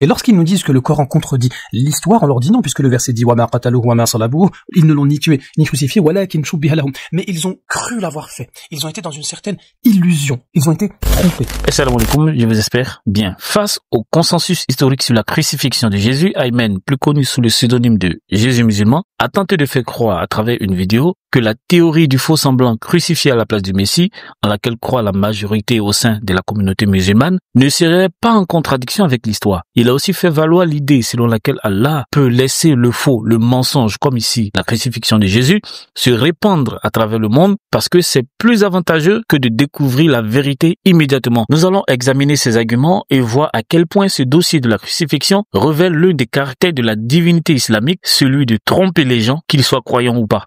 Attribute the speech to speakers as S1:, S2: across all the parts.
S1: Et lorsqu'ils nous disent que le Coran contredit l'histoire, on leur dit non, puisque le verset dit wa ma qataluhu wa ma salabuhu, ils ne l'ont ni tué ni crucifié, walakin shubbiha lahum. Mais ils ont cru l'avoir fait. Ils ont été dans une certaine illusion. Ils ont été trompés.
S2: Assalamu alaikum, je vous espère bien. Face au consensus historique sur la crucifixion de Jésus, Ayman, plus connu sous le pseudonyme de Jésus musulman, a tenté de faire croire à travers une vidéo que la théorie du faux semblant crucifié à la place du Messie, en laquelle croit la majorité au sein de la communauté musulmane, ne serait pas en contradiction avec l'histoire. Il a aussi fait valoir l'idée selon laquelle Allah peut laisser le faux, le mensonge, comme ici la crucifixion de Jésus, se répandre à travers le monde parce que c'est plus avantageux que de découvrir la vérité immédiatement. Nous allons examiner ces arguments et voir à quel point ce dossier de la crucifixion révèle l'un des caractères de la divinité islamique, celui de tromper les gens, qu'ils soient croyants ou pas.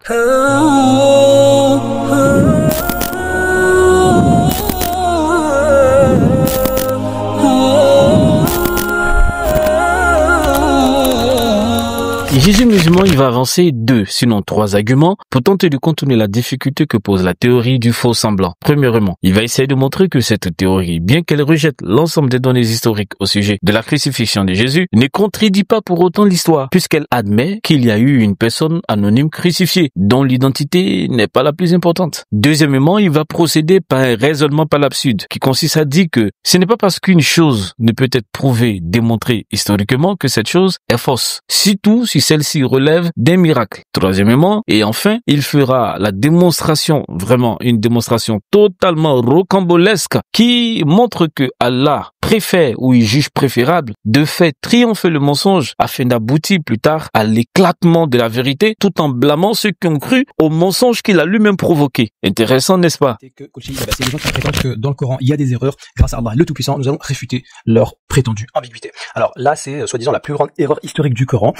S2: Jésus musulman, il va avancer 2, sinon 3 arguments pour tenter de contourner la difficulté que pose la théorie du faux semblant. Premièrement, il va essayer de montrer que cette théorie, bien qu'elle rejette l'ensemble des données historiques au sujet de la crucifixion de Jésus, ne contredit pas pour autant l'histoire, puisqu'elle admet qu'il y a eu une personne anonyme crucifiée, dont l'identité n'est pas la plus importante. Deuxièmement, il va procéder par un raisonnement par l'absurde, qui consiste à dire que ce n'est pas parce qu'une chose ne peut être prouvée, démontrée historiquement que cette chose est fausse, surtout si celle-ci relève d'un miracle. Troisièmement, et enfin, il fera la démonstration, vraiment une démonstration totalement rocambolesque, qui montre que Allah préfère ou il juge préférable de faire triompher le mensonge afin d'aboutir plus tard à l'éclatement de la vérité tout en blâmant ceux qui ont cru au mensonge qu'il a lui-même provoqué. Intéressant, n'est-ce pas?
S1: C'est les gens qui prétendent que dans le Coran, il y a des erreurs. Grâce à Allah, le Tout-Puissant, nous allons réfuter leur prétendue ambiguïté. Alors là, c'est soi-disant la plus grande erreur historique du Coran.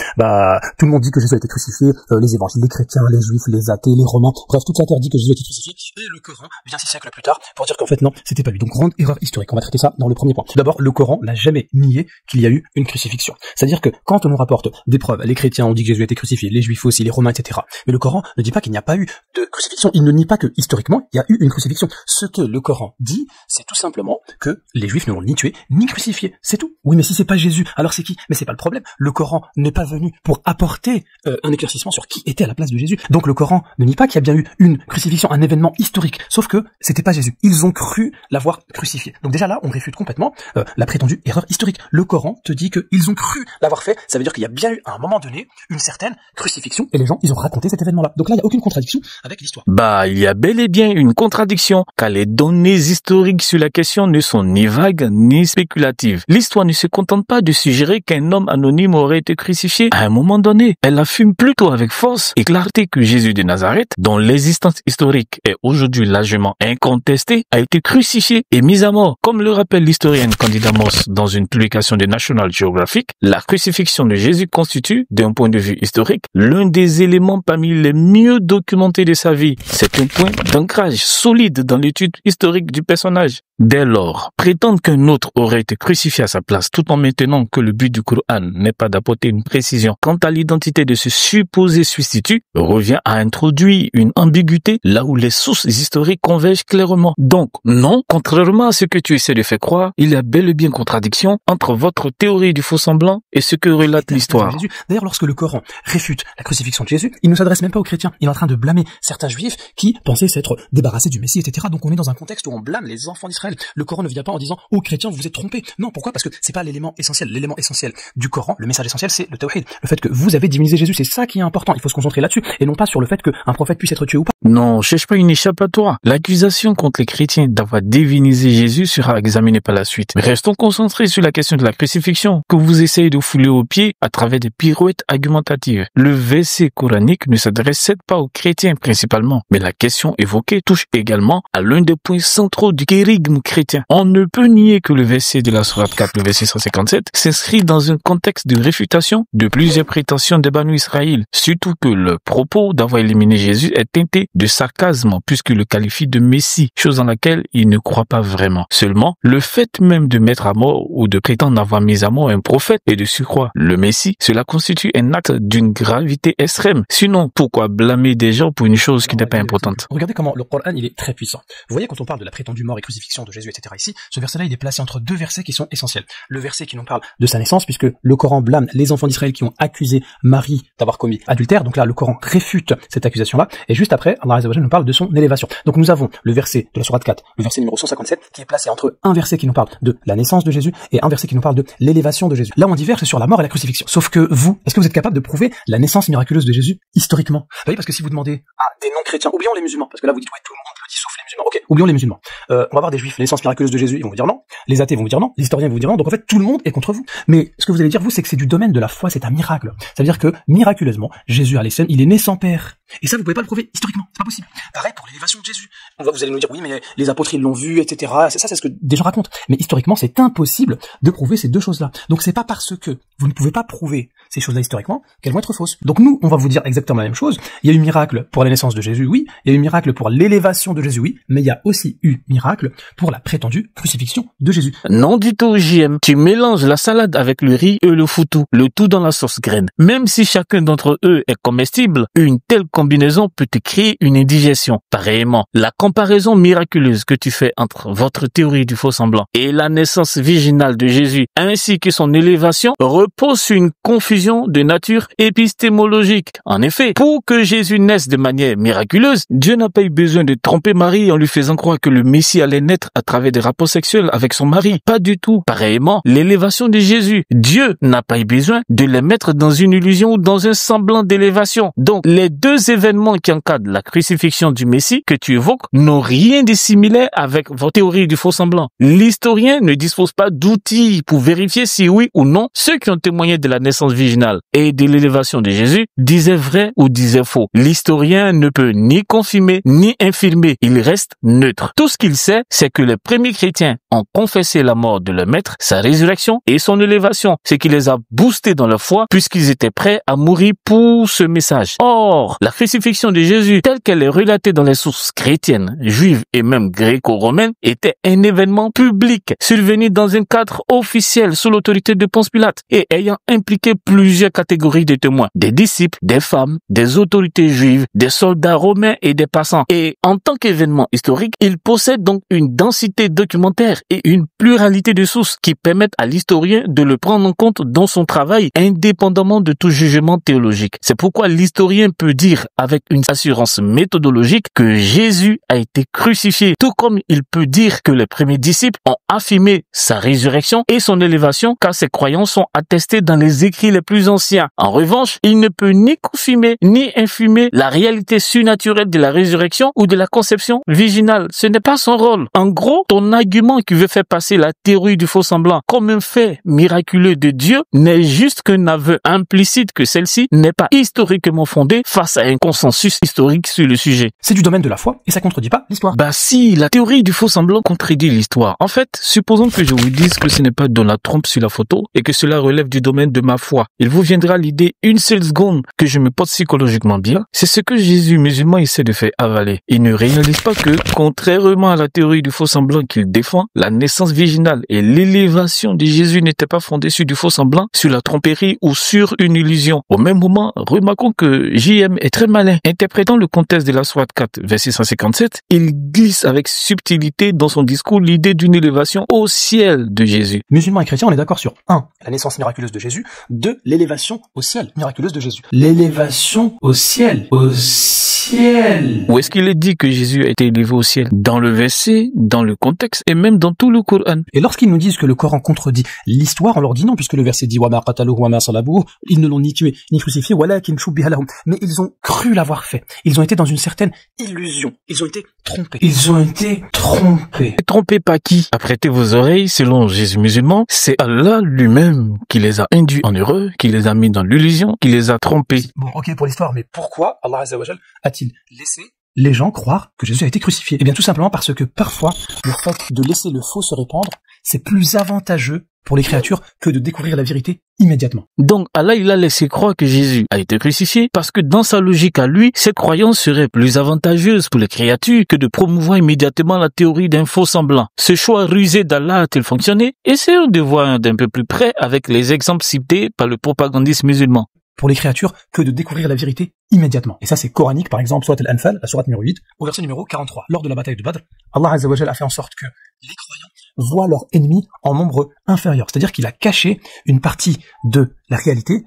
S1: Tout le monde dit que Jésus a été crucifié, les évangiles, les chrétiens, les juifs, les athées, les romains, bref, tout ça dit que Jésus a été crucifié. Et le Coran vient 6 siècles plus tard pour dire qu'en fait non, c'était pas lui. Donc grande erreur historique. On va traiter ça dans le premier point. Tout d'abord, le Coran n'a jamais nié qu'il y a eu une crucifixion. C'est-à-dire que quand on nous rapporte des preuves, les chrétiens ont dit que Jésus a été crucifié, les juifs aussi, les romains, etc. Mais le Coran ne dit pas qu'il n'y a pas eu de crucifixion. Il ne nie pas que historiquement il y a eu une crucifixion. Ce que le Coran dit, c'est tout simplement que les juifs ne l'ont ni tué ni crucifié. C'est tout. Oui, mais si c'est pas Jésus, alors c'est qui? Mais c'est pas le problème. Le Coran n'est pas venu pour apporter un éclaircissement sur qui était à la place de Jésus. Donc le Coran ne nie pas qu'il y a bien eu une crucifixion, un événement historique, sauf que c'était pas Jésus. Ils ont cru l'avoir crucifié. Donc déjà là, on réfute complètement la prétendue erreur historique. Le Coran te dit qu'ils ont cru l'avoir fait, ça veut dire qu'il y a bien eu à un moment donné une certaine crucifixion et les gens, ils ont raconté cet événement-là. Donc là, il n'y a aucune contradiction avec l'histoire.
S2: Il y a bel et bien une contradiction, car les données historiques sur la question ne sont ni vagues ni spéculatives. L'histoire ne se contente pas de suggérer qu'un homme anonyme aurait été crucifié à un moment donné. Elle affirme plutôt avec force et clarté que Jésus de Nazareth, dont l'existence historique est aujourd'hui largement incontestée, a été crucifié et mis à mort. Comme le rappelle l'historienne Candida Moss dans une publication de National Geographic, la crucifixion de Jésus constitue, d'un point de vue historique, l'un des éléments parmi les mieux documentés de sa vie. C'est un point d'ancrage solide dans l'étude historique du personnage. Dès lors, prétendre qu'un autre aurait été crucifié à sa place tout en maintenant que le but du Coran n'est pas d'apporter une précision quant à l'identité de ce supposé substitut revient à introduire une ambiguïté là où les sources historiques convergent clairement. Donc, non, contrairement à ce que tu essaies de faire croire, il y a bel et bien contradiction entre votre théorie du faux semblant et ce que relate l'histoire.
S1: D'ailleurs, lorsque le Coran réfute la crucifixion de Jésus, il ne s'adresse même pas aux chrétiens. Il est en train de blâmer certains juifs qui pensaient s'être débarrassés du Messie, etc. Donc on est dans un contexte où on blâme les enfants d'Israël. Le Coran ne vient pas en disant « aux chrétiens, vous vous êtes trompés ». Non, pourquoi? Parce que c'est pas l'élément essentiel. L'élément essentiel du Coran, le message essentiel, c'est le tawhid. Le fait que vous avez divinisé Jésus, c'est ça qui est important. Il faut se concentrer là-dessus et non pas sur le fait qu'un prophète puisse être tué ou pas.
S2: Non, cherche pas une échappatoire. L'accusation contre les chrétiens d'avoir divinisé Jésus sera examinée par la suite. Mais restons concentrés sur la question de la crucifixion que vous essayez de fouler aux pieds à travers des pirouettes argumentatives. Le verset coranique ne s'adresse pas aux chrétiens principalement, mais la question évoquée touche également à l'un des points centraux du kérigme chrétien. On ne peut nier que le verset de la sourate 4, le verset 157, s'inscrit dans un contexte de réfutation de plusieurs prétentions des Banu Israël, surtout que le propos d'avoir éliminé Jésus est teinté de sarcasme puisqu'il le qualifie de Messie, chose dans laquelle il ne croit pas vraiment. Seulement, le fait même de mettre à mort ou de prétendre avoir mis à mort un prophète et de surcroît le Messie, cela constitue un acte d'une gravité extrême. Sinon, pourquoi blâmer des gens pour une chose qui n'est pas importante?
S1: Regardez comment le Coran il est très puissant. Vous voyez quand on parle de la prétendue mort et crucifixion de Jésus, etc. ici, ce verset-là il est placé entre deux versets qui sont essentiels. Le verset qui nous parle de sa naissance, puisque le Coran blâme les enfants d'Israël qui ont accusé Marie d'avoir commis adultère. Donc là, le Coran réfute cette accusation-là. Et juste après, Allah Azza wa Jalla nous parle de son élévation. Donc nous avons le verset de la sourate 4, le verset numéro 157, qui est placé entre un verset qui nous parle de la naissance de Jésus et un verset qui nous parle de l'élévation de Jésus. Là, on diverge sur la mort et la crucifixion. Sauf que vous, est-ce que vous êtes capable de prouver la naissance miraculeuse de Jésus historiquement? Vous voyez, parce que si vous demandez à des non-chrétiens, oublions les musulmans, parce que là vous dites ouais, tout le monde le dit sauf les musulmans. Ok, oublions les musulmans. On va voir des juifs, la naissance miraculeuse de Jésus, ils vont vous dire non. Les athées vont vous dire non. Les historiens vont vous dire non. Donc en fait, tout le monde est contre vous. Mais ce que vous allez dire, vous, c'est que c'est du domaine de la foi, c'est un miracle. Ça veut dire que, miraculeusement, Jésus à l'essai, il est né sans père. Et ça, vous pouvez pas le prouver historiquement. C'est pas possible. Pareil pour l'élévation de Jésus. Vous allez nous dire, oui, mais les apôtres, ils l'ont vu, etc. C'est ça, c'est ce que des gens racontent. Mais historiquement, c'est impossible de prouver ces deux choses-là. Donc c'est pas parce que vous ne pouvez pas prouver ces choses-là historiquement qu'elles vont être fausses. Donc nous, on va vous dire exactement la même chose. Il y a eu miracle pour la naissance de Jésus, oui. Il y a eu miracle pour l'élévation de Jésus, oui. Mais il y a aussi eu miracle pour la prétendue crucifixion de Jésus.
S2: Non du tout, JM. Tu mélanges la salade avec le riz et le foutou, le tout dans la sauce graine. Même si chacun d'entre eux est comestible, une telle combinaison peut te créer une indigestion. Pareillement, la comparaison miraculeuse que tu fais entre votre théorie du faux semblant et la naissance virginale de Jésus ainsi que son élévation repose sur une confusion de nature épistémologique. En effet, pour que Jésus naisse de manière miraculeuse, Dieu n'a pas eu besoin de tromper Marie en lui faisant croire que le Messie allait naître à travers des rapports sexuels avec son mari. Pas du tout. Pareillement, l'élévation de Jésus, Dieu n'a pas eu besoin de les mettre dans une illusion ou dans un semblant d'élévation. Donc, les deux événements qui encadrent la crucifixion du Messie que tu évoques n'ont rien de similaire avec votre théorie du faux semblant. L'historien ne dispose pas d'outils pour vérifier si oui ou non ceux qui ont témoigné de la naissance virginale et de l'élévation de Jésus disaient vrai ou disaient faux. L'historien ne peut ni confirmer ni infirmer. Il reste neutre. Tout ce qu'il sait, c'est que les premiers chrétiens ont confessé la mort de leur maître, sa résurrection et son élévation, ce qui les a boostés dans leur foi puisqu'ils étaient prêts à mourir pour ce message. Or, la crucifixion de Jésus, telle qu'elle est relatée dans les sources chrétiennes, juives et même gréco-romaines, était un événement public, survenu dans un cadre officiel sous l'autorité de Ponce Pilate et ayant impliqué plusieurs catégories de témoins, des disciples, des femmes, des autorités juives, des soldats romains et des passants. Et en tant qu'événement historique, il possède donc une densité documentaire et une pluralité de sources qui permettent à l'historien de le prendre en compte dans son travail, indépendamment de tout jugement théologique. C'est pourquoi l'historien peut dire avec une assurance méthodologique que Jésus a été crucifié, tout comme il peut dire que les premiers disciples ont affirmé sa résurrection et son élévation, car ces croyances sont attestées dans les écrits les plus anciens. En revanche, il ne peut ni confirmer ni infirmer la réalité surnaturelle de la résurrection ou de la conception virginale. Ce n'est pas son rôle. En gros, ton argument qui veut faire passer la théorie du faux semblant comme un fait miraculeux de Dieu n'est juste qu'un aveu implicite que celle-ci n'est pas historiquement fondée face à un consensus historique sur le sujet.
S1: C'est du domaine de la foi et ça contredit pas l'histoire.
S2: Bah si, la théorie du faux semblant contredit l'histoire. En fait, supposons que je vous dise que ce n'est pas Donald Trump sur la photo et que cela relève du domaine de ma foi. Il vous viendra l'idée une seule seconde que je me porte psychologiquement bien. C'est ce que Jésus musulman essaie de faire avaler. Il ne réalise pas que, contrairement à la théorie du faux semblant qu'il défend, la naissance virginale et l'élévation de Jésus n'étaient pas fondées sur du faux semblant, sur la tromperie ou sur une illusion. Au même moment, remarquons que JM est très malin. Interprétant le contexte de la sourate 4, verset 157, il glisse avec subtilité dans son discours l'idée d'une élévation au ciel de Jésus.
S1: Musulmans et chrétiens, on est d'accord sur 1. La naissance miraculeuse de Jésus. 2. L'élévation au ciel miraculeuse de Jésus. L'élévation au ciel. Au ciel.
S2: Où est-ce qu'il est dit que Jésus a été élevé au ciel? Dans le verset, dans le contexte et même dans tout le Coran.
S1: Et lorsqu'ils nous disent que le Coran contredit l'histoire, on leur dit non, puisque le verset dit wa ma qataluhu wa ma salabuhu, ils ne l'ont ni tué ni crucifié, walakin shubbiha lahum. Mais ils ont cru l'avoir fait. Ils ont été dans une certaine illusion. Ils ont été trompés. Ils ont été trompés.
S2: Et trompés par qui? Apprêtez vos oreilles, selon Jésus musulman, c'est Allah lui-même qui les a induits en erreur, qui les a mis dans l'illusion, qui les a trompés.
S1: Bon, ok pour l'histoire, mais pourquoi Allah Azza wa Jal a-t-il laissé les gens croire que Jésus a été crucifié? Eh bien tout simplement parce que parfois, le fait de laisser le faux se répandre, c'est plus avantageux pour les créatures que de découvrir la vérité immédiatement.
S2: Donc Allah il a laissé croire que Jésus a été crucifié parce que dans sa logique à lui, cette croyance serait plus avantageuse pour les créatures que de promouvoir immédiatement la théorie d'un faux semblant. Ce choix rusé d'Allah a-t-il fonctionné? Essayons de voir d'un peu plus près avec les exemples cités par le propagandiste musulman.
S1: Pour les créatures que de découvrir la vérité immédiatement. Et ça c'est coranique, par exemple, Sourate Al-Anfal, la sourate numéro 8, au verset numéro 43. Lors de la bataille de Badr, Allah Azza wa Jalla a fait en sorte que les croyants voient leurs ennemis en nombre inférieur. C'est-à-dire qu'il a caché une partie de la réalité,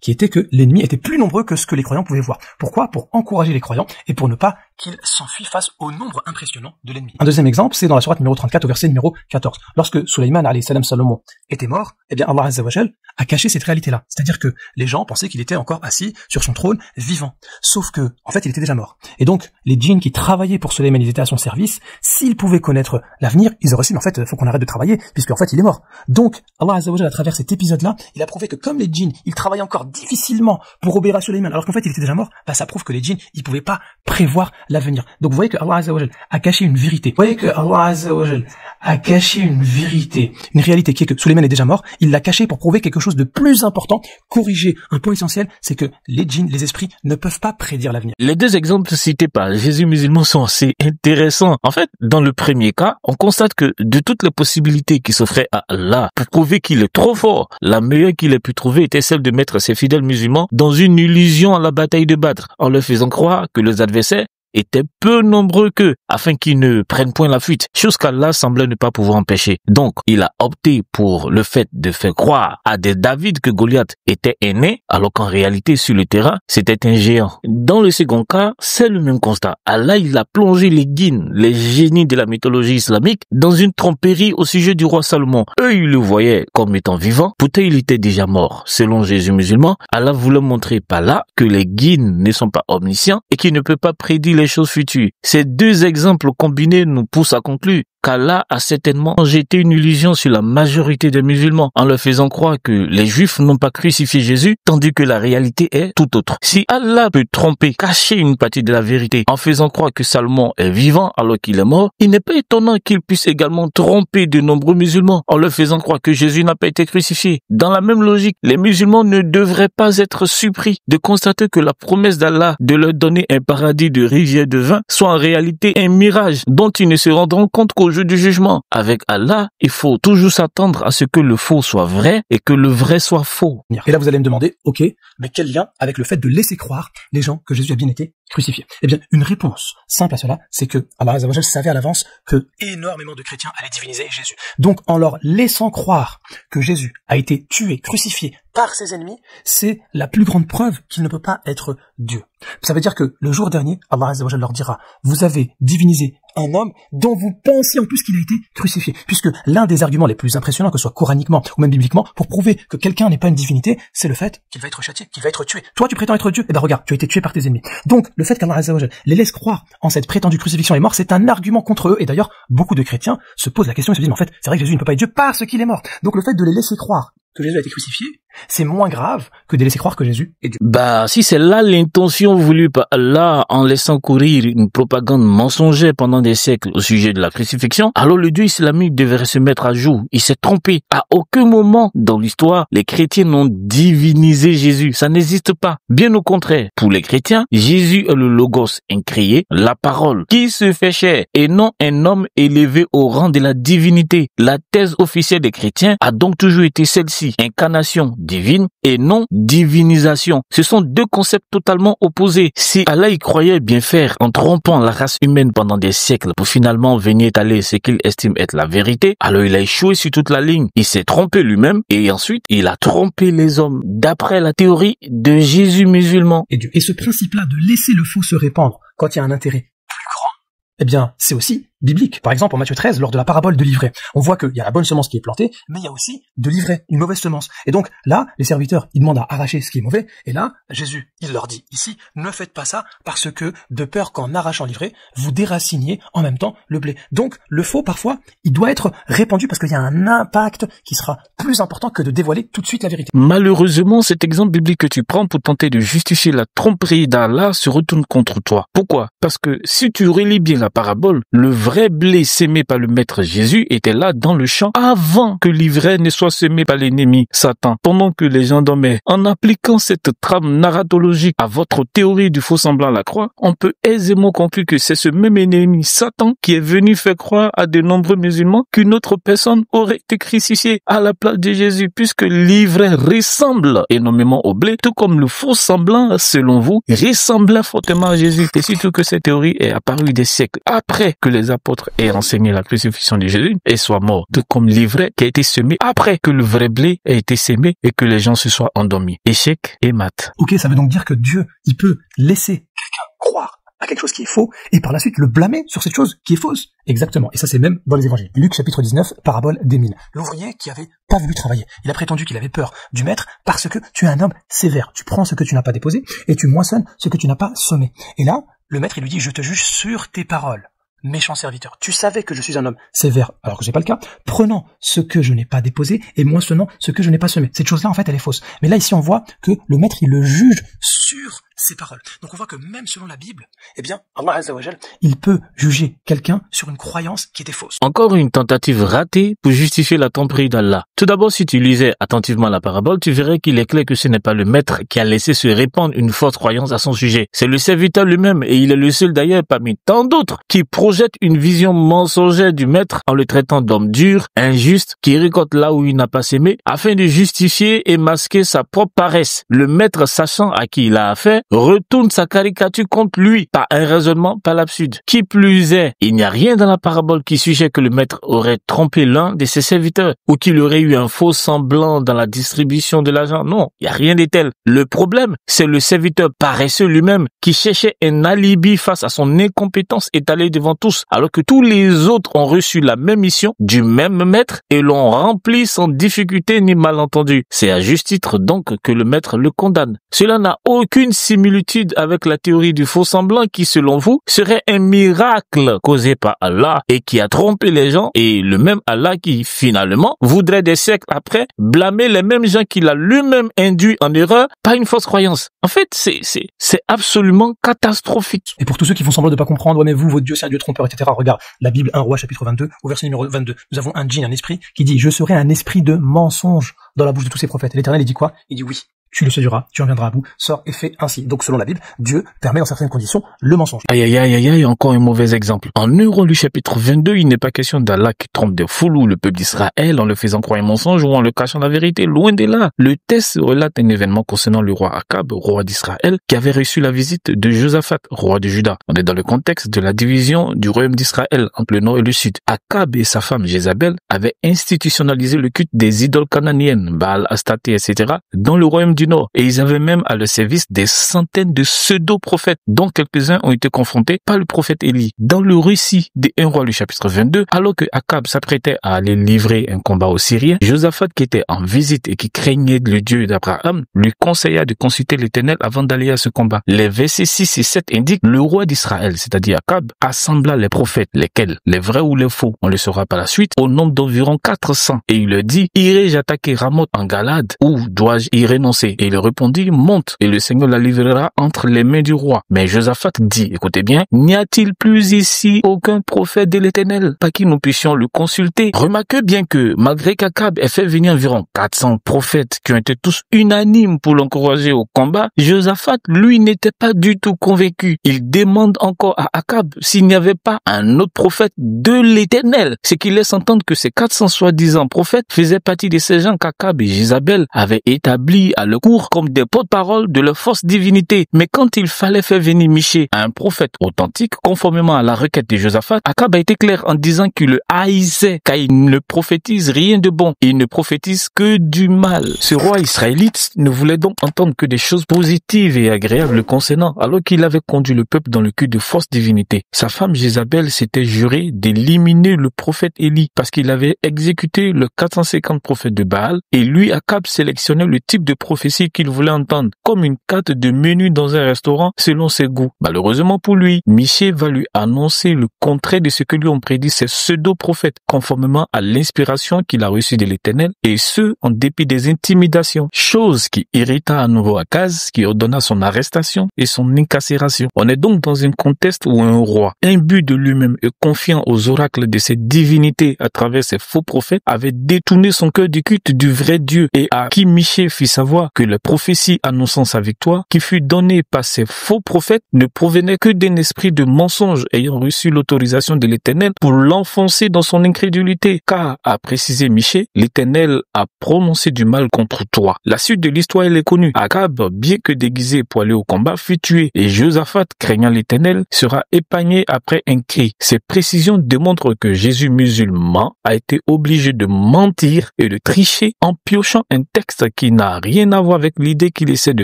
S1: qui était que l'ennemi était plus nombreux que ce que les croyants pouvaient voir. Pourquoi? Pour encourager les croyants et pour ne pas qu'ils s'enfuient face au nombre impressionnant de l'ennemi. Un deuxième exemple, c'est dans la sourate numéro 34 au verset numéro 14. Lorsque Sulayman alayhi salam Salomon était mort, eh bien Allah Azza wa Jal a caché cette réalité-là. C'est-à-dire que les gens pensaient qu'il était encore assis sur son trône vivant. Sauf que, en fait, il était déjà mort. Et donc, les djinns qui travaillaient pour Sulayman, ils étaient à son service. S'ils pouvaient connaître l'avenir, ils auraient su, mais en fait, il faut qu'on arrête de travailler, puisqu'en fait, il est mort. Donc, Allah Azza wa Jal, à travers cet épisode-là, il a prouvé que comme les djinns, ils travaillaient encore difficilement pour obéir à Sulayman, alors qu'en fait, il était déjà mort, bah, ça prouve que les djinns, ils pouvaient pas prévoir l'avenir. Donc, vous voyez que Allah Azza wa Jal a caché une vérité. Vous voyez que Allah Azza wa Jal a caché une vérité. Une réalité qui est que Sulayman est déjà mort, il l'a caché pour prouver quelque chose de plus important, corriger un point essentiel, c'est que les djinns, les esprits, ne peuvent pas prédire l'avenir.
S2: Les deux exemples cités par Jésus musulman sont assez intéressants. En fait, dans le premier cas, on constate que de toutes les possibilités qui s'offraient à Allah pour prouver qu'il est trop fort, la meilleure qu'il ait pu trouver était celle de mettre ses fidèles musulmans dans une illusion à la bataille de Badr, en leur faisant croire que les adversaires étaient peu nombreux qu'eux, afin qu'ils ne prennent point la fuite, chose qu'Allah semblait ne pas pouvoir empêcher. Donc, il a opté pour le fait de faire croire à des David que Goliath était aîné, alors qu'en réalité, sur le terrain, c'était un géant. Dans le second cas, c'est le même constat. Allah, il a plongé les djinns, les génies de la mythologie islamique, dans une tromperie au sujet du roi Salomon. Eux, ils le voyaient comme étant vivant, pourtant il était déjà mort. Selon Jésus musulman, Allah voulait montrer par là que les djinns ne sont pas omniscients et qu'ils ne peuvent pas prédire les choses futures. Ces deux exemples combinés nous poussent à conclure qu'Allah a certainement jeté une illusion sur la majorité des musulmans en leur faisant croire que les juifs n'ont pas crucifié Jésus, tandis que la réalité est tout autre. Si Allah peut tromper, cacher une partie de la vérité en faisant croire que Salomon est vivant alors qu'il est mort, il n'est pas étonnant qu'il puisse également tromper de nombreux musulmans en leur faisant croire que Jésus n'a pas été crucifié. Dans la même logique, les musulmans ne devraient pas être surpris de constater que la promesse d'Allah de leur donner un paradis de rivières de vin soit en réalité un mirage dont ils ne se rendront compte qu'au jour du jugement. Avec Allah, il faut toujours s'attendre à ce que le faux soit vrai et que le vrai soit faux.
S1: Et là, vous allez me demander, ok, mais quel lien avec le fait de laisser croire les gens que Jésus a bien été crucifié? Eh bien, une réponse simple à cela, c'est que Allah Azza wa Jalla savait à l'avance que énormément de chrétiens allaient diviniser Jésus. Donc, en leur laissant croire que Jésus a été tué, crucifié par ses ennemis, c'est la plus grande preuve qu'il ne peut pas être Dieu. Ça veut dire que le jour dernier, Allah Azza wa Jalla leur dira, vous avez divinisé un homme dont vous pensiez en plus qu'il a été crucifié. Puisque l'un des arguments les plus impressionnants, que ce soit coraniquement ou même bibliquement, pour prouver que quelqu'un n'est pas une divinité, c'est le fait qu'il va être châtié, qu'il va être tué. Toi, tu prétends être Dieu, et ben regarde, tu as été tué par tes ennemis. Donc, le fait qu'Allah Azza wa Jalla les laisse croire en cette prétendue crucifixion et mort, c'est un argument contre eux. Et d'ailleurs, beaucoup de chrétiens se posent la question et se disent, mais en fait, c'est vrai que Jésus ne peut pas être Dieu parce qu'il est mort. Donc, le fait de les laisser croire que Jésus a été crucifié, c'est moins grave que de laisser croire que Jésus est Dieu.
S2: Bah, si c'est là l'intention voulue par Allah en laissant courir une propagande mensongère pendant des siècles au sujet de la crucifixion, alors le Dieu islamique devrait se mettre à jour. Il s'est trompé. À aucun moment dans l'histoire, les chrétiens n'ont divinisé Jésus. Ça n'existe pas. Bien au contraire. Pour les chrétiens, Jésus est le Logos incréé, la parole, qui se fait chair, et non un homme élevé au rang de la divinité. La thèse officielle des chrétiens a donc toujours été celle-ci. Incarnation divine et non divinisation. Ce sont deux concepts totalement opposés. Si Allah y croyait bien faire en trompant la race humaine pendant des siècles pour finalement venir étaler ce qu'il estime être la vérité, alors il a échoué sur toute la ligne. Il s'est trompé lui-même et ensuite il a trompé les hommes d'après la théorie de Jésus musulman.
S1: Et ce principe-là de laisser le faux se répandre quand il y a un intérêt plus grand, eh bien, c'est aussi biblique. Par exemple, en Matthieu 13, lors de la parabole de l'ivraie, on voit qu'il y a la bonne semence qui est plantée, mais il y a aussi de l'ivraie, une mauvaise semence. Et donc, là, les serviteurs, ils demandent à arracher ce qui est mauvais, et là, Jésus, il leur dit ici, ne faites pas ça, parce que, de peur qu'en arrachant l'ivraie, vous déraciniez en même temps le blé. Donc, le faux, parfois, il doit être répandu parce qu'il y a un impact qui sera plus important que de dévoiler tout de suite la vérité.
S2: Malheureusement, cet exemple biblique que tu prends pour tenter de justifier la tromperie d'Allah se retourne contre toi. Pourquoi? Parce que si tu relis bien la parabole, le vrai blé sémé par le maître Jésus était là dans le champ avant que l'ivraie ne soit semé par l'ennemi Satan, pendant que les gens dormaient. En appliquant cette trame narratologique à votre théorie du faux semblant à la croix, on peut aisément conclure que c'est ce même ennemi Satan qui est venu faire croire à de nombreux musulmans qu'une autre personne aurait été crucifiée à la place de Jésus, puisque l'ivraie ressemble énormément au blé, tout comme le faux semblant, selon vous, ressemblait fortement à Jésus. Et surtout que cette théorie est apparue des siècles après que les apôtres aient enseigné la crucifixion de Jésus et soient morts, tout comme l'ivraie qui a été semé après que le vrai blé a été sémé et que les gens se soient endormis. Échec et mat.
S1: Ok, ça veut donc dire que Dieu, il peut laisser quelqu'un croire à quelque chose qui est faux et par la suite le blâmer sur cette chose qui est fausse. Exactement. Et ça, c'est même dans les évangiles. Luc, chapitre 19, parabole des mines. L'ouvrier qui avait pas voulu travailler. Il a prétendu qu'il avait peur du maître parce que tu es un homme sévère. Tu prends ce que tu n'as pas déposé et tu moissonnes ce que tu n'as pas semé. Et là, le maître, il lui dit, je te juge sur tes paroles. Méchant serviteur, tu savais que je suis un homme sévère, alors que c'est pas le cas, prenant ce que je n'ai pas déposé et moissonnant ce que je n'ai pas semé. Cette chose-là, en fait, elle est fausse. Mais là, ici, on voit que le maître, il le juge sur ses paroles. Donc on voit que même selon la Bible, eh bien, Allah Azza wa Jal, il peut juger quelqu'un sur une croyance qui était fausse.
S2: Encore une tentative ratée pour justifier la tromperie d'Allah. Tout d'abord, si tu lisais attentivement la parabole, tu verrais qu'il est clair que ce n'est pas le maître qui a laissé se répandre une fausse croyance à son sujet. C'est le serviteur lui-même, et il est le seul d'ailleurs parmi tant d'autres qui projette une vision mensongère du maître en le traitant d'homme dur, injuste, qui récolte là où il n'a pas sémé, afin de justifier et masquer sa propre paresse. Le maître, sachant à qui il a affaire, retourne sa caricature contre lui par un raisonnement pas l'absurde. Qui plus est, il n'y a rien dans la parabole qui suggère que le maître aurait trompé l'un de ses serviteurs ou qu'il aurait eu un faux semblant dans la distribution de l'argent. Non, il n'y a rien de tel. Le problème, c'est le serviteur paresseux lui-même qui cherchait un alibi face à son incompétence étalée devant tous, alors que tous les autres ont reçu la même mission du même maître et l'ont rempli sans difficulté ni malentendu. C'est à juste titre donc que le maître le condamne. Cela n'a aucune similitude avec la théorie du faux semblant qui, selon vous, serait un miracle causé par Allah et qui a trompé les gens, et le même Allah qui, finalement, voudrait des siècles après blâmer les mêmes gens qu'il a lui-même induits en erreur par une fausse croyance. En fait, c'est absolument catastrophique.
S1: Et pour tous ceux qui font semblant de pas comprendre, ouais mais vous, votre Dieu c'est un Dieu trompeur, etc. Regarde, la Bible 1 Roi chapitre 22, au verset numéro 22. Nous avons un djinn, un esprit, qui dit, je serai un esprit de mensonge dans la bouche de tous ces prophètes. Et l'Éternel, il dit quoi? Il dit oui. Tu le séduiras, tu en viendras à bout, sors et fais ainsi. Donc selon la Bible, Dieu permet dans certaines conditions le mensonge.
S2: Aïe aïe aïe aïe aïe, encore un mauvais exemple. En Hébreux chapitre 22, il n'est pas question d'Allah qui trompe de foule ou le peuple d'Israël en le faisant croire un mensonge ou en le cachant la vérité. Loin de là. Le texte relate un événement concernant le roi Akab, roi d'Israël, qui avait reçu la visite de Josaphat, roi de Juda. On est dans le contexte de la division du royaume d'Israël entre le nord et le sud. Akab et sa femme Jézabel avaient institutionnalisé le culte des idoles cananéennes, Baal, Astarté, etc., dans le royaume du nord. Et ils avaient même à leur service des centaines de pseudo-prophètes, dont quelques-uns ont été confrontés par le prophète Élie. Dans le récit des 1 Roi, le chapitre 22, alors que Akab s'apprêtait à aller livrer un combat aux Syriens, Josaphat, qui était en visite et qui craignait le Dieu d'Abraham, lui conseilla de consulter l'Éternel avant d'aller à ce combat. Les versets 6 et 7 indiquent le roi d'Israël, c'est-à-dire Akab, assembla les prophètes, lesquels, les vrais ou les faux, on le saura par la suite, au nombre d'environ 400. Et il leur dit, irai-je attaquer Ramoth en Galade ou dois-je y renoncer? Et il répondit, monte, et le Seigneur la livrera entre les mains du roi. Mais Josaphat dit, écoutez bien, n'y a-t-il plus ici aucun prophète de l'Éternel, par qui nous puissions le consulter? Remarquez bien que, malgré qu'Akab ait fait venir environ 400 prophètes qui ont été tous unanimes pour l'encourager au combat, Josaphat, lui, n'était pas du tout convaincu. Il demande encore à Akab s'il n'y avait pas un autre prophète de l'Éternel, ce qui laisse entendre que ces 400 soi-disant prophètes faisaient partie de ces gens qu'Akab et Jézabel avaient établis à leur cour comme des porte-parole de leur fausse divinité. Mais quand il fallait faire venir Michée, un prophète authentique, conformément à la requête de Josaphat, Akab a été clair en disant qu'il le haïssait, car il ne prophétise rien de bon. Il ne prophétise que du mal. Ce roi israélite ne voulait donc entendre que des choses positives et agréables le concernant, alors qu'il avait conduit le peuple dans le culte de fausse divinité. Sa femme Jézabel s'était jurée d'éliminer le prophète Élie, parce qu'il avait exécuté le 450 prophètes de Baal, et lui, Akab, sélectionnait le type de prophète prophétie qu'il voulait entendre, comme une carte de menu dans un restaurant selon ses goûts. Malheureusement pour lui, Michée va lui annoncer le contraire de ce que lui ont prédit ses pseudo-prophètes, conformément à l'inspiration qu'il a reçue de l'Éternel, et ce, en dépit des intimidations, chose qui irrita à nouveau Akaz, qui ordonna son arrestation et son incarcération. On est donc dans un contexte où un roi, imbu de lui-même et confiant aux oracles de ses divinités à travers ses faux prophètes, avait détourné son cœur du culte du vrai Dieu, et à qui Michée fit savoir que les prophéties annonçant sa victoire, qui fut donnée par ces faux prophètes, ne provenaient que d'un esprit de mensonge ayant reçu l'autorisation de l'Éternel pour l'enfoncer dans son incrédulité. Car, a précisé Michée, l'Éternel a prononcé du mal contre toi. La suite de l'histoire, elle est connue. Akab, bien que déguisé pour aller au combat, fut tué, et Josaphat, craignant l'Éternel, sera épargné après un cri. Ces précisions démontrent que Jésus musulman a été obligé de mentir et de tricher en piochant un texte qui n'a rien à voir avec l'idée qu'il essaie de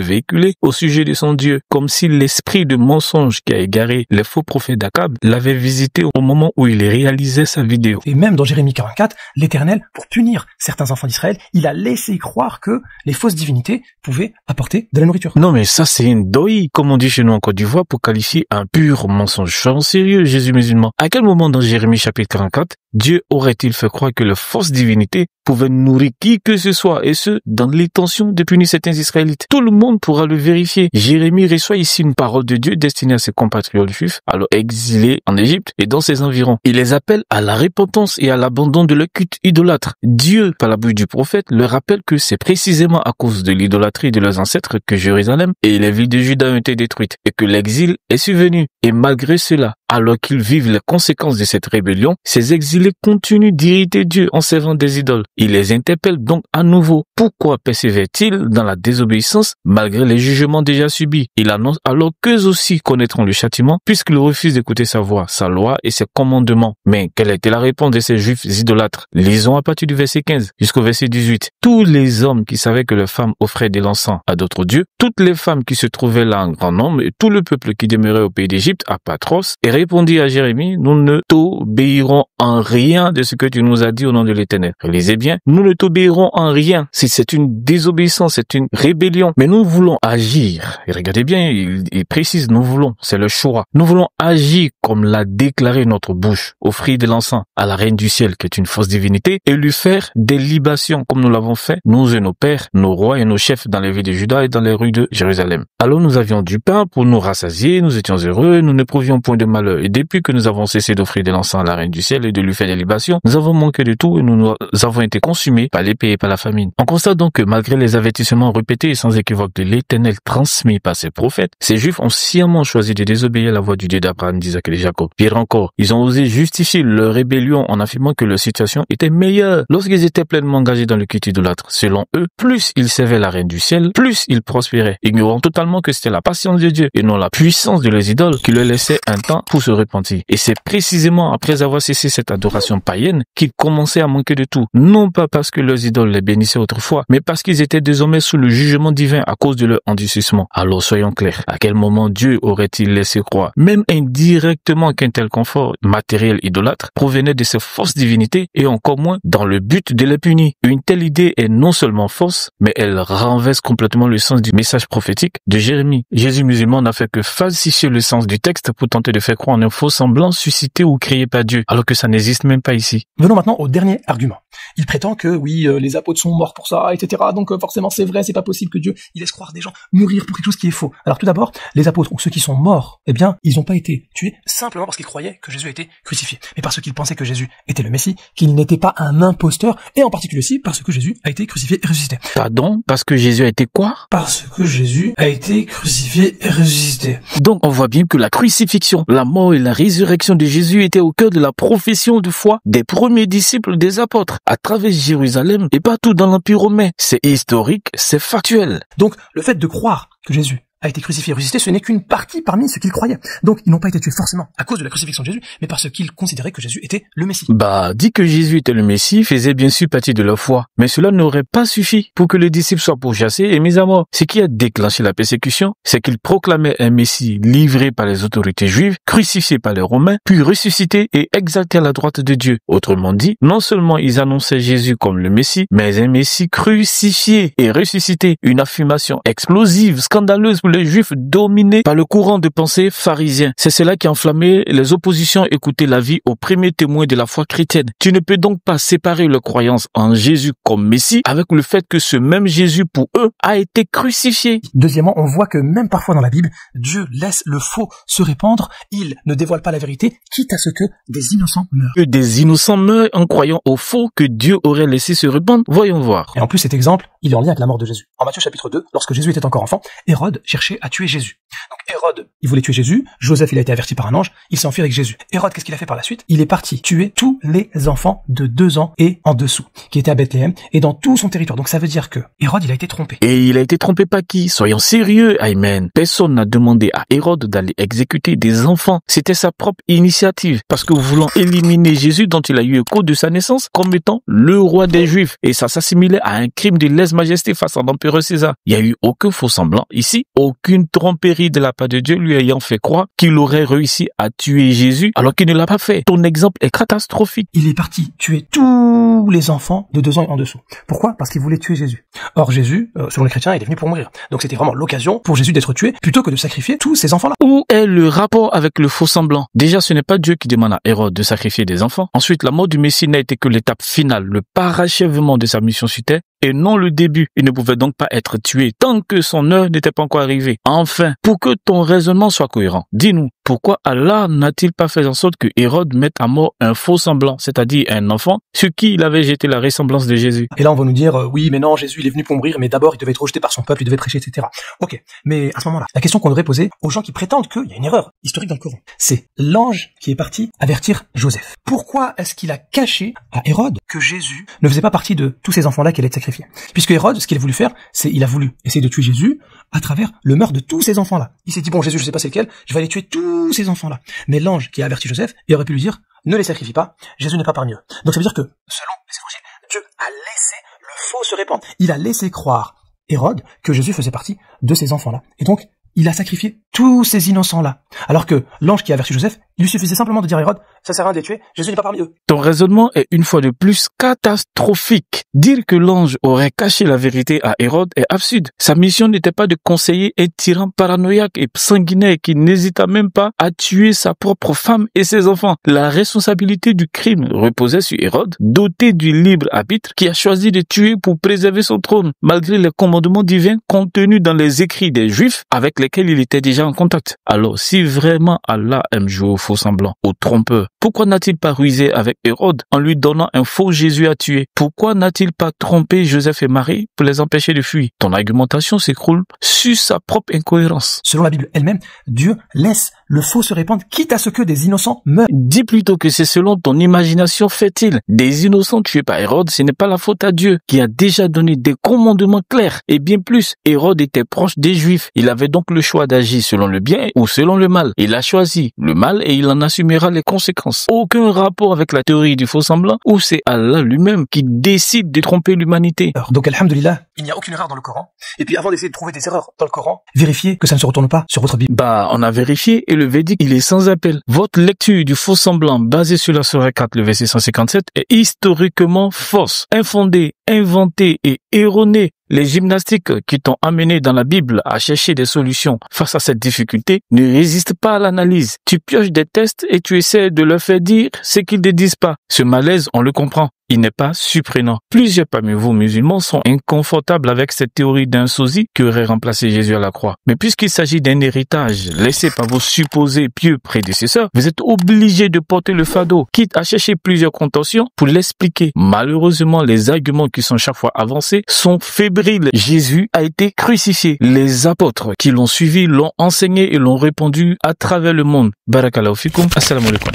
S2: véhiculer au sujet de son Dieu, comme si l'esprit de mensonge qui a égaré les faux prophètes d'Akab l'avait visité au moment où il réalisait sa vidéo.
S1: Et même dans Jérémie 44, l'Éternel, pour punir certains enfants d'Israël, il a laissé croire que les fausses divinités pouvaient apporter de la nourriture.
S2: Non mais ça c'est une doi, comme on dit chez nous en Côte d'Ivoire, pour qualifier un pur mensonge. Soyons sérieux, Jésus musulman. À quel moment dans Jérémie chapitre 44, Dieu aurait-il fait croire que les fausses divinités pouvaient nourrir qui que ce soit, et ce, dans l'intention de punir certains Israélites? Tout le monde pourra le vérifier. Jérémie reçoit ici une parole de Dieu destinée à ses compatriotes juifs, alors exilés en Égypte et dans ses environs. Il les appelle à la repentance et à l'abandon de leur culte idolâtre. Dieu, par la bouche du prophète, leur rappelle que c'est précisément à cause de l'idolâtrie de leurs ancêtres que Jérusalem et les villes de Juda ont été détruites, et que l'exil est survenu. Et malgré cela, alors qu'ils vivent les conséquences de cette rébellion, ces exilés continuent d'irriter Dieu en servant des idoles. Il les interpelle donc à nouveau. Pourquoi persévèrent-ils dans la désobéissance malgré les jugements déjà subis? Il annonce alors qu'eux aussi connaîtront le châtiment puisqu'ils refusent d'écouter sa voix, sa loi et ses commandements. Mais quelle était la réponse de ces juifs idolâtres? Lisons à partir du verset 15 jusqu'au verset 18. Tous les hommes qui savaient que leurs femmes offraient de l'encens à d'autres dieux, toutes les femmes qui se trouvaient là en grand nombre et tout le peuple qui demeurait au pays d'Égypte à Patros, et répondit à Jérémie, nous ne t'obéirons en rien de ce que tu nous as dit au nom de l'Éternel. Lisez bien, nous ne t'obéirons en rien. Si c'est une désobéissance, c'est une rébellion. Mais nous voulons agir. Et regardez bien, il précise, nous voulons, c'est le choix. Nous voulons agir comme l'a déclaré notre bouche, offrir de l'encens à la reine du ciel, qui est une fausse divinité, et lui faire des libations, comme nous l'avons fait, nous et nos pères, nos rois et nos chefs dans les villes de Juda et dans les rues de Jérusalem. Alors nous avions du pain pour nous rassasier, nous étions heureux, nous n'éprouvions point de malheur. Et depuis que nous avons cessé d'offrir de l'encens à la reine du ciel et de lui faire des libations, nous avons manqué de tout et nous avons été consumés par l'épée et par la famine. On constate donc que malgré les avertissements répétés et sans équivoque de l'Éternel transmis par ses prophètes, ces Juifs ont sciemment choisi de désobéir à la voix du Dieu d'Abraham, d'Isaac et de Jacob. Pire encore, ils ont osé justifier leur rébellion en affirmant que leur situation était meilleure lorsqu'ils étaient pleinement engagés dans le culte idolâtre. Selon eux, plus ils servaient la reine du ciel, plus ils prospéraient, ignorant totalement que c'était la patience de Dieu et non la puissance de leurs idoles qui leur laissait un temps pour se repentir. Et c'est précisément après avoir cessé cette adoration païenne qu'ils commençaient à manquer de tout. Non pas parce que leurs idoles les bénissaient autrefois, mais parce qu'ils étaient désormais sous le jugement divin à cause de leur endurcissement. Alors soyons clairs, à quel moment Dieu aurait-il laissé croire, même indirectement, qu'un tel confort matériel idolâtre provenait de ces fausses divinités, et encore moins dans le but de les punir? Une telle idée est non seulement fausse, mais elle renverse complètement le sens du message prophétique de Jérémie. Jésus musulman n'a fait que falsifier le sens du texte pour tenter de faire croire en un faux semblant suscité ou créé par Dieu, alors que ça n'existe même pas ici.
S1: Venons maintenant au dernier argument. Il prétend que oui, les apôtres sont morts pour ça, etc. Donc forcément c'est vrai, c'est pas possible que Dieu il laisse croire des gens mourir pour quelque chose qui est faux. Alors tout d'abord, les apôtres, ou ceux qui sont morts, eh bien, ils n'ont pas été tués simplement parce qu'ils croyaient que Jésus a été crucifié, mais parce qu'ils pensaient que Jésus était le Messie, qu'il n'était pas un imposteur, et en particulier aussi parce que Jésus a été crucifié et ressuscité.
S2: Pardon? Parce que Jésus a été quoi?
S1: Parce que Jésus a été crucifié et ressuscité.
S2: Donc on voit bien que la crucifixion, la mort et la résurrection de Jésus étaient au cœur de la profession de foi des premiers disciples des apôtres, à travers Jérusalem et partout dans l'Empire romain. C'est historique, c'est factuel.
S1: Donc le fait de croire que Jésus a été crucifié et ressuscité, ce n'est qu'une partie parmi ce qu'ils croyaient. Donc, ils n'ont pas été tués forcément à cause de la crucifixion de Jésus, mais parce qu'ils considéraient que Jésus était le Messie.
S2: Dit que Jésus était le Messie faisait bien sûr partie de leur foi, mais cela n'aurait pas suffi pour que les disciples soient pourchassés et mis à mort. Ce qui a déclenché la persécution, c'est qu'ils proclamaient un Messie livré par les autorités juives, crucifié par les Romains, puis ressuscité et exalté à la droite de Dieu. Autrement dit, non seulement ils annonçaient Jésus comme le Messie, mais un Messie crucifié et ressuscité. Une affirmation explosive, scandaleuse pour les Juifs dominés par le courant de pensée pharisien. C'est cela qui a enflammé les oppositions. Écouter la vie au premier témoin de la foi chrétienne. Tu ne peux donc pas séparer leur croyance en Jésus comme Messie avec le fait que ce même Jésus pour eux a été crucifié.
S1: Deuxièmement, on voit que même parfois dans la Bible, Dieu laisse le faux se répandre, il ne dévoile pas la vérité, quitte à ce que des innocents meurent.
S2: Que des innocents meurent en croyant au faux que Dieu aurait laissé se répandre, voyons voir.
S1: Et en plus, cet exemple, il est en lien avec la mort de Jésus. En Matthieu chapitre 2, lorsque Jésus était encore enfant, Hérode cherchait à tuer Jésus. Donc Hérode, il voulait tuer Jésus, Joseph, il a été averti par un ange, il s'est enfui avec Jésus. Hérode, qu'est-ce qu'il a fait par la suite? Il est parti tuer tous les enfants de 2 ans et en dessous, qui étaient à Bethléem et dans tout son territoire. Donc ça veut dire que Hérode, il a été trompé.
S2: Et il a été trompé par qui? Soyons sérieux, amen. Personne n'a demandé à Hérode d'aller exécuter des enfants. C'était sa propre initiative, parce que voulant éliminer Jésus dont il a eu écho de sa naissance comme étant le roi des Juifs, et ça s'assimilait à un crime de lèse-majesté face à l'empereur César. Il n'y a eu aucun faux semblant ici, aucune tromperie de la part de Dieu lui ayant fait croire qu'il aurait réussi à tuer Jésus alors qu'il ne l'a pas fait. Ton exemple est catastrophique.
S1: Il est parti tuer tous les enfants de 2 ans et en dessous. Pourquoi? Parce qu'il voulait tuer Jésus. Or Jésus, selon les chrétiens, il est venu pour mourir. Donc c'était vraiment l'occasion pour Jésus d'être tué plutôt que de sacrifier tous ces enfants-là.
S2: Où est le rapport avec le faux semblant? Déjà, ce n'est pas Dieu qui demande à Hérode de sacrifier des enfants. Ensuite, la mort du Messie n'a été que l'étape finale, le parachèvement de sa mission sur terre, et non le début. Il ne pouvait donc pas être tué tant que son heure n'était pas encore arrivée. Enfin, pour que ton raisonnement soit cohérent, dis-nous, pourquoi Allah n'a-t-il pas fait en sorte que Hérode mette à mort un faux semblant, c'est-à-dire un enfant, sur qui il avait jeté la ressemblance de Jésus?
S1: Et là, on va nous dire, oui, mais non, Jésus, il est venu pour mourir, mais d'abord, il devait être rejeté par son peuple, il devait prêcher, etc. Ok. Mais à ce moment-là, la question qu'on devrait poser aux gens qui prétendent qu'il y a une erreur historique dans le Coran, c'est l'ange qui est parti avertir Joseph. Pourquoi est-ce qu'il a caché à Hérode que Jésus ne faisait pas partie de tous ces enfants-là qui allaient être sacrifiés? Puisque Hérode, ce qu'il a voulu faire, c'est il a voulu essayer de tuer Jésus à travers le meurtre de tous ces enfants-là. Il s'est dit, bon, Jésus, je sais pas c'est lequel, je vais aller tuer tous ces enfants-là. Mais l'ange qui a averti Joseph, il aurait pu lui dire, ne les sacrifie pas, Jésus n'est pas parmi eux. Donc ça veut dire que, selon les évangiles, Dieu a laissé le faux se répandre. Il a laissé croire Hérode que Jésus faisait partie de ces enfants-là. Et donc, il a sacrifié tous ces innocents-là. Alors que l'ange qui a averti Joseph, il lui suffisait simplement de dire à Hérode, ça sert à rien de les tuer, Jésus n'est pas parmi eux.
S2: Ton raisonnement est une fois de plus catastrophique. Dire que l'ange aurait caché la vérité à Hérode est absurde. Sa mission n'était pas de conseiller un tyran paranoïaque et sanguinaire qui n'hésita même pas à tuer sa propre femme et ses enfants. La responsabilité du crime reposait sur Hérode, doté du libre arbitre, qui a choisi de tuer pour préserver son trône, malgré les commandements divins contenus dans les écrits des Juifs avec lesquels il était déjà en contact. Alors, si vraiment Allah aime jouer au faux semblant, au trompeur, pourquoi n'a-t-il pas rusé avec Hérode en lui donnant un faux Jésus à tuer? Pourquoi n'a-t-il pas trompé Joseph et Marie pour les empêcher de fuir? Ton argumentation s'écroule sur sa propre incohérence.
S1: Selon la Bible elle-même, Dieu laisse le faux se répandre, quitte à ce que des innocents meurent.
S2: Dis plutôt que c'est selon ton imagination fertile. Des innocents tués par Hérode, ce n'est pas la faute à Dieu, qui a déjà donné des commandements clairs. Et bien plus, Hérode était proche des Juifs. Il avait donc le choix d'agir selon le bien ou selon le mal. Il a choisi le mal et il en assumera les conséquences. Aucun rapport avec la théorie du faux semblant, ou c'est Allah lui-même qui décide de tromper l'humanité.
S1: Donc, alhamdoulilah, il n'y a aucune erreur dans le Coran. Et puis, avant d'essayer de trouver des erreurs dans le Coran, vérifiez que ça ne se retourne pas sur votre Bible.
S2: On a vérifié et le verdict, il est sans appel. Votre lecture du faux semblant basée sur la Sourate 4, le verset 157, est historiquement fausse, infondée, inventée et erronée. Les gymnastiques qui t'ont amené dans la Bible à chercher des solutions face à cette difficulté ne résistent pas à l'analyse. Tu pioches des tests et tu essaies de leur faire dire ce qu'ils ne disent pas. Ce malaise, on le comprend. Il n'est pas surprenant. Plusieurs parmi vous musulmans sont inconfortables avec cette théorie d'un sosie qui aurait remplacé Jésus à la croix. Mais puisqu'il s'agit d'un héritage laissé par vos supposés pieux prédécesseurs, vous êtes obligés de porter le fardeau, quitte à chercher plusieurs contorsions pour l'expliquer. Malheureusement, les arguments qui sont chaque fois avancés sont fébriles. Jésus a été crucifié. Les apôtres qui l'ont suivi l'ont enseigné et l'ont répandu à travers le monde. Barakallahu fikum. Assalamu alaikum.